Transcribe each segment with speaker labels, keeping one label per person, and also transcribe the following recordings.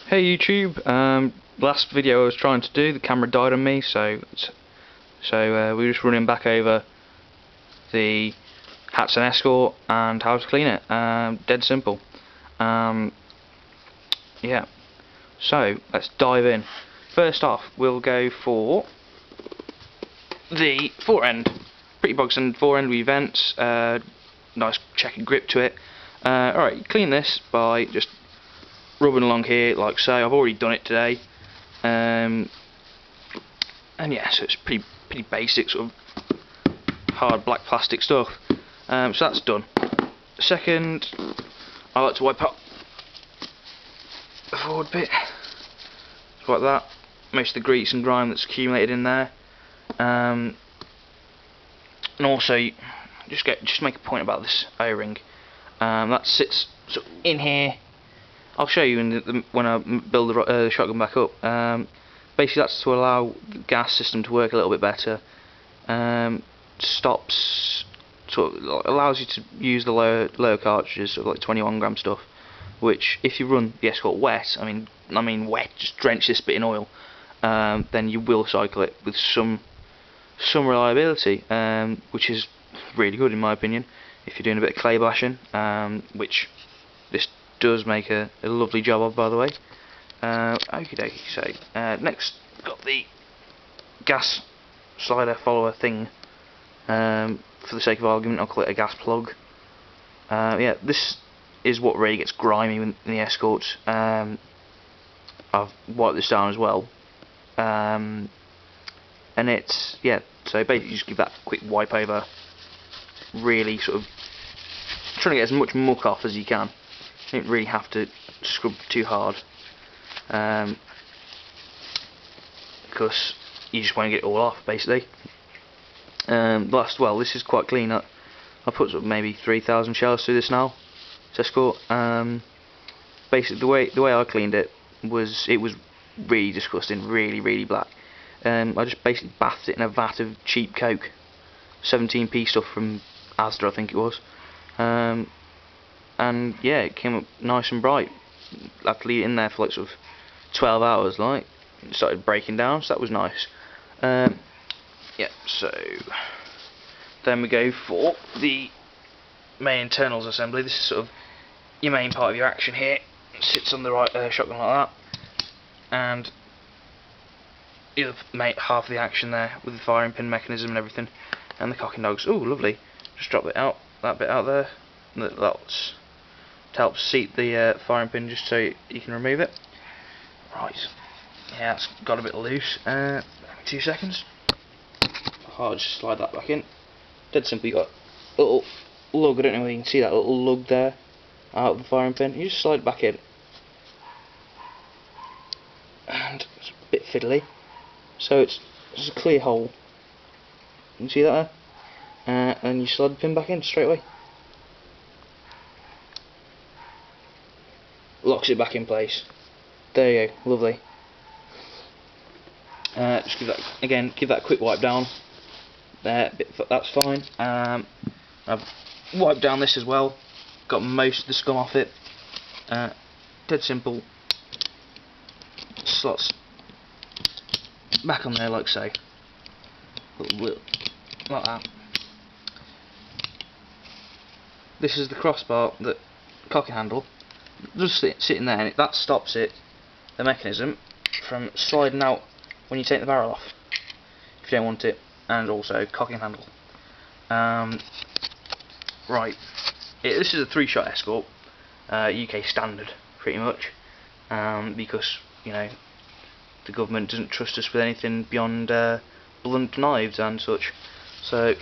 Speaker 1: Hey YouTube, last video I was trying to do, the camera died on me, so we're just running back over the Hatsan Escort and how to clean it. Dead simple. Yeah. So let's dive in. First off, we'll go for the forend. Pretty bog standard forend with vents. Nice checkered grip to it. Alright, you clean this by just rubbing along here like so. I've already done it today, and yeah, so it's pretty basic sort of hard black plastic stuff. So that's done. Second, I like to wipe out the forward bit just like that, most of the grease and grime that's accumulated in there, and also just make a point about this O-ring. That sits sort of in here. I'll show you when I build the shotgun back up. Basically, that's to allow the gas system to work a little bit better. Stops, sort of allows you to use the lower cartridges, sort of like 21 gram stuff. Which, if you run the Escort wet, I mean wet, just drench this bit in oil, then you will cycle it with some reliability, which is really good in my opinion. If you're doing a bit of clay bashing, which this does make a lovely job of, by the way. Okie dokie. So next, got the gas slider follower thing. For the sake of argument, I'll call it a gas plug. Yeah, this is what really gets grimy in the Escorts. I've wiped this down as well, and it's, yeah. So basically, just give that a quick wipe over. Really sort of trying to get as much muck off as you can. You don't really have to scrub too hard, because you just want to get it all off, basically. Well, this is quite clean. I put sort of maybe 3,000 shells through this now. Escort. Basically, the way I cleaned it was really disgusting, really black. I just basically bathed it in a vat of cheap Coke, 17p stuff from Asda, I think it was. And yeah, it came up nice and bright. I had to leave it in there for like sort of 12 hours, like it started breaking down, so that was nice. Yeah, so then we go for the main internals assembly. This is sort of your main part of your action here. It sits on the right shotgun like that, and the other half of the action there with the firing pin mechanism and everything, and the cocking dogs. Oh, lovely! Just drop it out, that bit out there. That's to help seat the firing pin, just so you can remove it. Right, yeah, it's got a bit loose. 2 seconds. I'll just slide that back in. Dead simple. You got a little lug. I don't know whether you can see that little lug there out of the firing pin. You just slide it back in, and it's a bit fiddly. So it's just a clear hole. You can see that there, and you slide the pin back in straight away. Locks it back in place. There you go, lovely. Just give that a quick wipe down. There, that's fine. I've wiped down this as well. Got most of the scum off it. Dead simple. Slots back on there like so. Like that. This is the crossbar, the cocking handle. Just sitting there, and that stops it, the mechanism, from sliding out when you take the barrel off, if you don't want it, and also cocking handle. Right, this is a 3-shot Escort, UK standard, pretty much, because you know the government doesn't trust us with anything beyond blunt knives and such. So,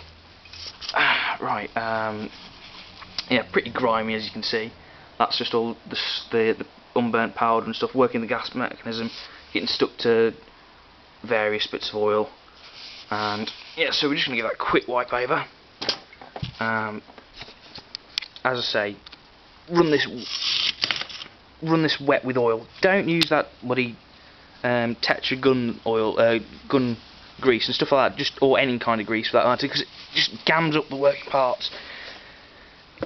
Speaker 1: right, yeah, pretty grimy as you can see. That's just all the unburnt powder and stuff working the gas mechanism, getting stuck to various bits of oil, and yeah, so we're just going to give that a quick wipe over. As I say, run this wet with oil. Don't use that bloody Tetra gun oil, gun grease and stuff like that, or any kind of grease for that matter, because it just gams up the working parts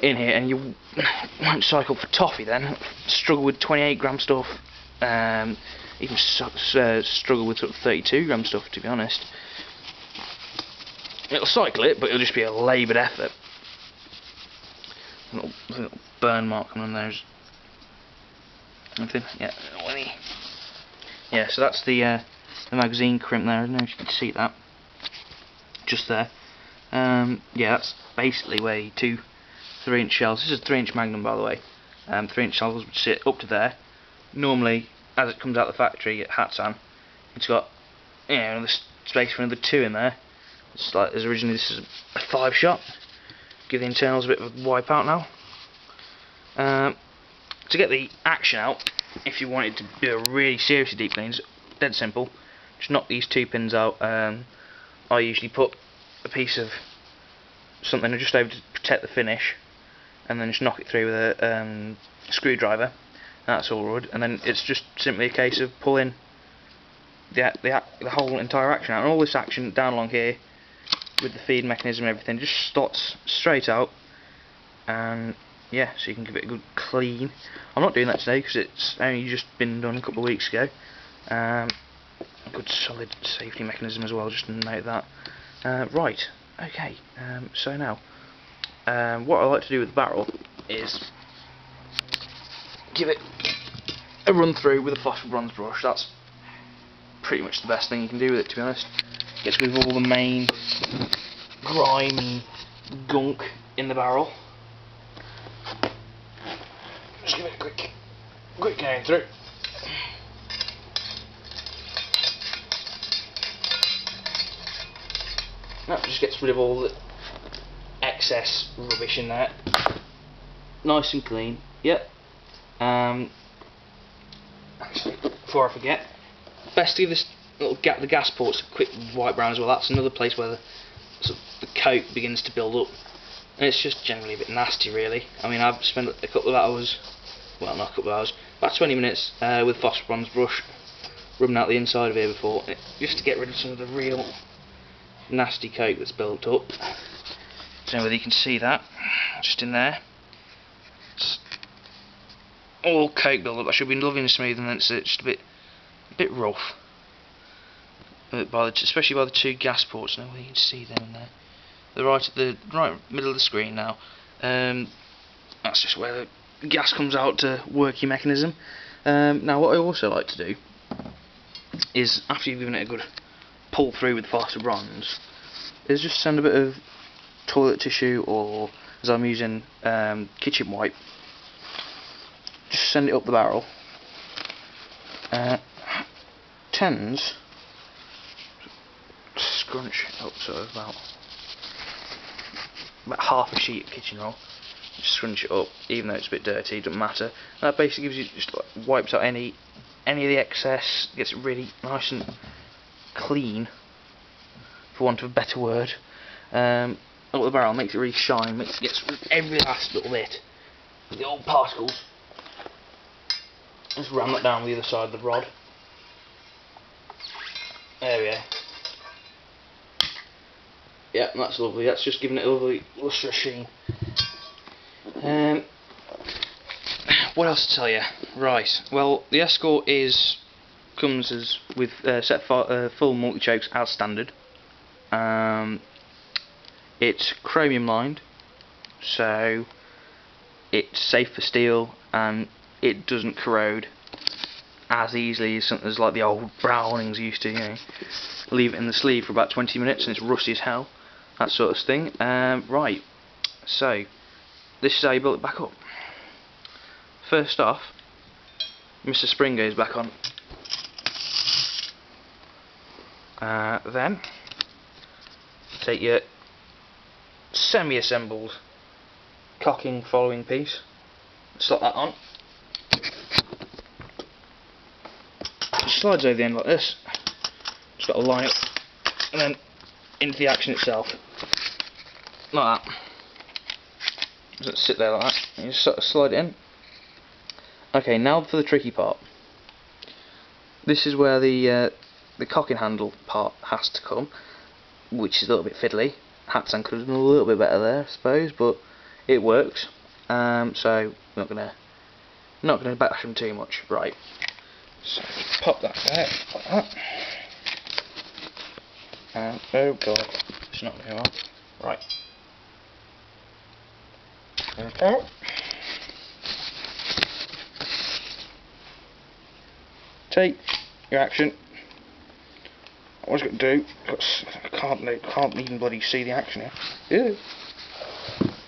Speaker 1: in here, and you won't cycle for toffee then. Struggle with 28 gram stuff Even struggle with sort of 32 gram stuff, to be honest. It'll cycle it, but it'll just be a laboured effort. Little burn mark on those. Anything? Yeah. Yeah. So that's the magazine crimp there. I don't know if you can see that. Just there. Yeah, that's basically where your 2 3-inch shells. This is a 3-inch Magnum, by the way. 3-inch shells would sit up to there. Normally, as it comes out of the factory at Hatsan, it's got another space for another 2 in there. It's like as originally this is a 5-shot. Give the internals a bit of a wipe out now. To get the action out, if you wanted to do a really seriously deep clean, it's dead simple. Just knock these 2 pins out. I usually put a piece of something just over to protect the finish, and then just knock it through with a screwdriver. That's all good. And then it's just simply a case of pulling the whole entire action out, and all this action down along here with the feed mechanism and everything just slots straight out. And yeah, so you can give it a good clean. I'm not doing that today because it's only just been done a couple of weeks ago. A good solid safety mechanism as well, just to note that. Right, okay, so now what I like to do with the barrel is give it a run through with a phosphor bronze brush. That's pretty much the best thing you can do with it, to be honest. Gets rid of all the main grime and gunk in the barrel. Just give it a quick going through. That just gets rid of all the excess rubbish in there. Nice and clean. Yep. Actually, before I forget, best to give this little the gas ports a quick wipe round as well. That's another place where the coat begins to build up, and it's just generally a bit nasty, really. I mean, I've spent a couple of hours, well, not a couple of hours, about 20 minutes with phosphor bronze brush rubbing out the inside of here before, just to get rid of some of the real nasty coat that's built up. I don't know whether you can see that, just in there. It's all coat build up. I should be lovely and smooth, and then it's just a bit rough. Especially by the 2 gas ports. I don't know whether you can see them in there. They're right at the middle of the screen now. That's just where the gas comes out to work your mechanism. Now, what I also like to do is, after you've given it a good pull through with phosphor bronze, is just send a bit of toilet tissue, or as I'm using kitchen wipe, just send it up the barrel. Tends scrunch up sort of about half a sheet of kitchen roll. Just scrunch it up, even though it's a bit dirty, it doesn't matter. And that basically gives you, just like, wipes out any of the excess, gets it really nice and clean, for want of a better word. Up the barrel, makes it really shine, gets rid of every last little bit of the old particles. Just ram that down the other side of the rod. There we go. Yeah, that's lovely. That's just giving it a lovely lustrous sheen. What else to tell you? Right. Well, the Escort comes with full multi chokes as standard. It's chromium lined, so it's safe for steel, and it doesn't corrode as easily as something like the old Brownings used to. You know, leave it in the sleeve for about 20 minutes and it's rusty as hell. That sort of thing. Right, so this is how you build it back up. First off, Mr. Spring goes back on. Then take your semi-assembled cocking following piece, slot that on. It slides over the end like this. Just got to line up, and then into the action itself, like that. Doesn't sit there like that. You just sort of slide it in. Okay, now for the tricky part. This is where the cocking handle part has to come, which is a little bit fiddly. Hatsan could have done a little bit better there, I suppose, but it works. So we're not gonna bash them too much. Right. So just pop that there, like that. And oh god, it's not going on. Right. Okay. Take your action. What I was going to do, I can't even bloody see the action here. Ew.